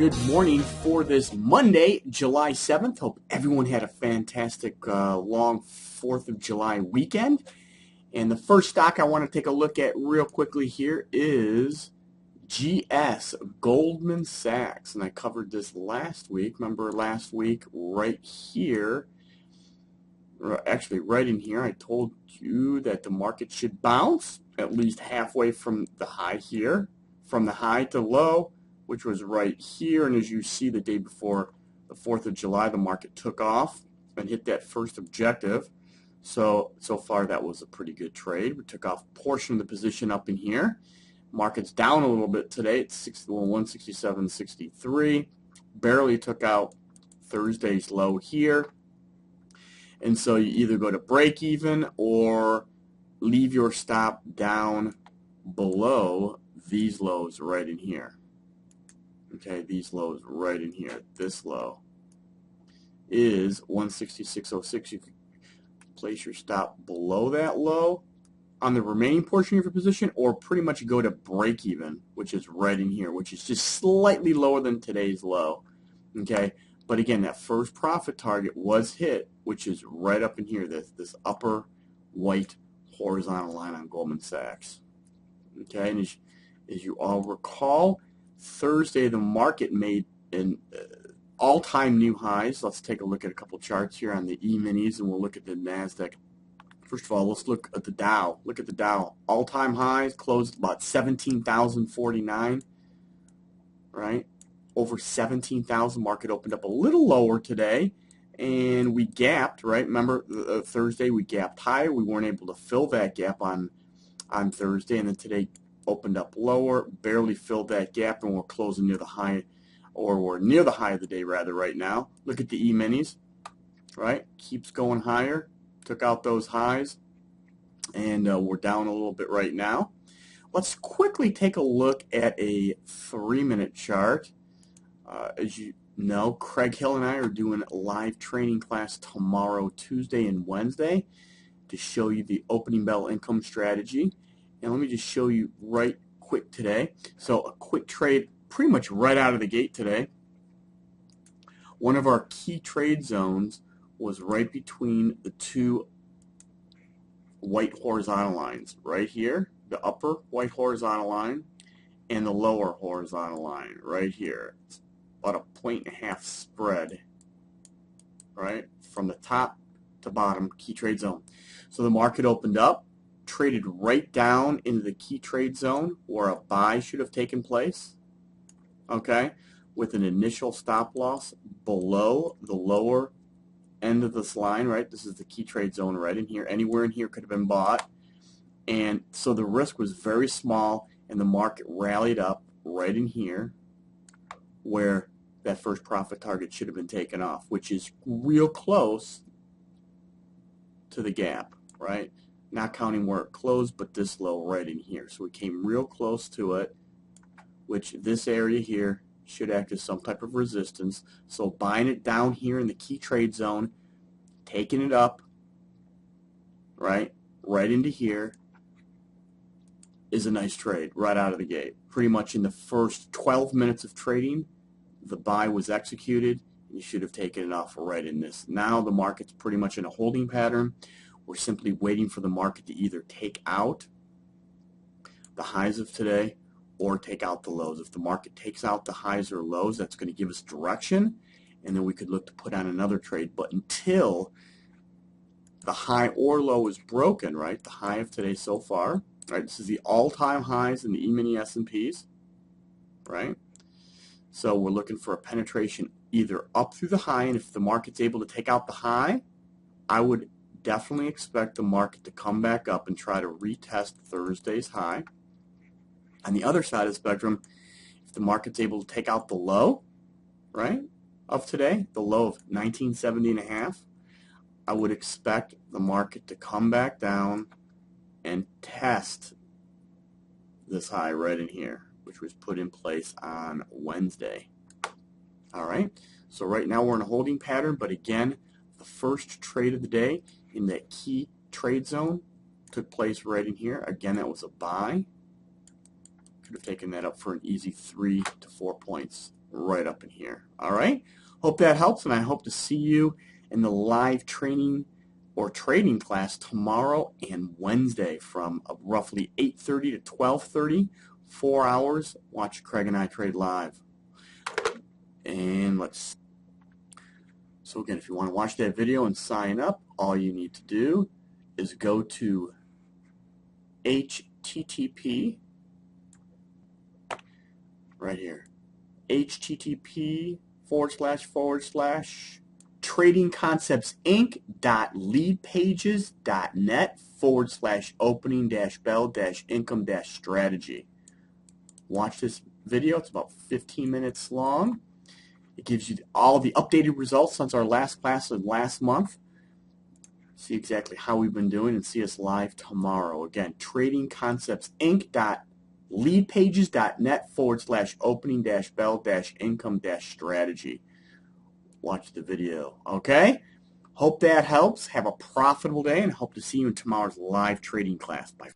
Good morning for this Monday, July 7th. Hope everyone had a fantastic long 4th of July weekend. And the first stock I want to take a look at real quickly here is GS, Goldman Sachs. And I covered this last week. Remember last week right here, actually right in here, I told you that the market should bounce at least halfway from the high here, from the high to low, which was right here. And as you see, the day before the 4th of July, the market took off and hit that first objective. So far, that was a pretty good trade. We took off a portion of the position up in here. Market's down a little bit today. It's 167.63. Barely took out Thursday's low here. And so you either go to break even or leave your stop down below these lows right in here. Okay, these lows right in here. This low is 166.06. You could place your stop below that low on the remaining portion of your position, or pretty much go to break even, which is right in here, which is just slightly lower than today's low. Okay, but again, that first profit target was hit, which is right up in here, this upper white horizontal line on Goldman Sachs. Okay, and as you all recall, Thursday, the market made an all-time new highs. Let's take a look at a couple charts here on the E-Minis, and we'll look at the NASDAQ. First of all, let's look at the Dow. Look at the Dow. All-time highs closed about 17,049, right? Over 17,000. Market opened up a little lower today, and we gapped, right? Remember, Thursday we gapped higher. We weren't able to fill that gap on Thursday, and then today opened up lower, barely filled that gap, and we're closing near the high, or we're near the high of the day rather right now. Look at the E-Minis, right? Keeps going higher, took out those highs, and we're down a little bit right now. Let's quickly take a look at a 3-minute chart. As you know, Craig Hill and I are doing a live training class tomorrow, Tuesday and Wednesday, to show you the opening bell income strategy. And let me just show you right quick today. So a quick trade pretty much right out of the gate today. One of our key trade zones was right between the two white horizontal lines. Right here, the upper white horizontal line and the lower horizontal line right here. It's about a 1.5 spread, right? From the top to bottom, key trade zone. So the market opened up, traded right down into the key trade zone where a buy should have taken place, okay, with an initial stop loss below the lower end of this line, right? This is the key trade zone right in here. Anywhere in here could have been bought. And so the risk was very small, and the market rallied up right in here where that first profit target should have been taken off, which is real close to the gap, right? Not counting where it closed, but this low right in here. So we came real close to it, which this area here should act as some type of resistance. So buying it down here in the key trade zone, taking it up, right into here, is a nice trade right out of the gate. Pretty much in the first 12 minutes of trading, the buy was executed. You should have taken it off right in this. Now the market's pretty much in a holding pattern. We're simply waiting for the market to either take out the highs of today or take out the lows. If the market takes out the highs or lows, that's going to give us direction, and then we could look to put on another trade. But until the high or low is broken, right, the high of today so far, right, this is the all-time highs in the E-Mini S&Ps, right? So we're looking for a penetration either up through the high, and if the market's able to take out the high, I would definitely expect the market to come back up and try to retest Thursday's high. On the other side of the spectrum, if the market's able to take out the low, right, of today, the low of 1970.5, I would expect the market to come back down and test this high right in here, which was put in place on Wednesday. All right, so right now we're in a holding pattern, but again, the first trade of the day in that key trade zone took place right in here. Again, that was a buy. Could have taken that up for an easy 3 to 4 points right up in here. All right. Hope that helps, and I hope to see you in the live training or trading class tomorrow and Wednesday from roughly 8:30 to 12:30, 4 hours. Watch Craig and I trade live. And so again, if you want to watch that video and sign up, all you need to do is go to HTTP right here. http://tradingconceptsinc.leadpages.net/opening-bell-income-strategy. Watch this video. It's about 15 minutes long. It gives you all the updated results since our last class of last month. See exactly how we've been doing and see us live tomorrow. Again, tradingconceptsinc.leadpages.net/opening-bell-income-strategy. Watch the video. Okay? Hope that helps. Have a profitable day and hope to see you in tomorrow's live trading class. Bye.